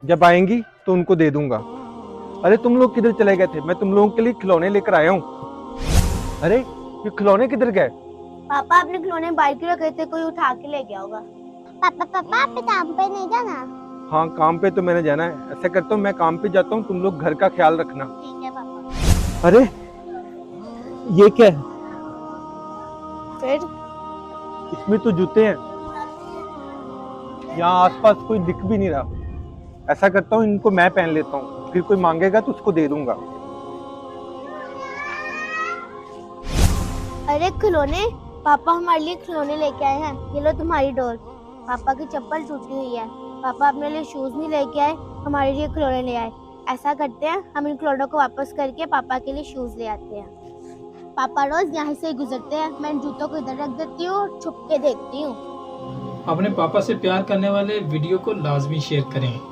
जब आएंगी तो उनको दे दूंगा। अरे तुम लोग किधर चले गए थे? मैं तुम लोगों के लिए खिलौने लेकर आया हूँ। अरे ये खिलौने किधर गए? पापा अपने खिलौने बाइक में रखे थे, कोई उठा के ले गया होगा। पापा पापा आप काम पे नहीं जाना? हाँ काम पे तो मैंने जाना है। ऐसा करता हूँ मैं काम पे जाता हूँ, तुम लोग घर का ख्याल रखना। ठीक है पापा। अरे ये क्या है? फिर इसमें तो जूते हैं। यहाँ आसपास कोई दिख भी नहीं रहा। ऐसा करता हूँ इनको मैं पहन लेता हूँ, फिर कोई मांगेगा तो उसको दे दूंगा। अरे खिलौने, पापा हमारे लिए खिलौने लेके आए हैं। ये लो तुम्हारी डोर। पापा की चप्पल टूटी हुई है, पापा अपने लिए शूज नहीं लेके आए, हमारे लिए खिलौने ले आए। ऐसा करते हैं, हम इन खिलौनों को वापस करके पापा के लिए शूज ले आते हैं। पापा रोज यहाँ से गुजरते हैं, मैं इन जूतों को इधर रख देती हूँ और छुप के देखती हूँ। अपने पापा से प्यार करने वाले वीडियो को लाजमी शेयर करें।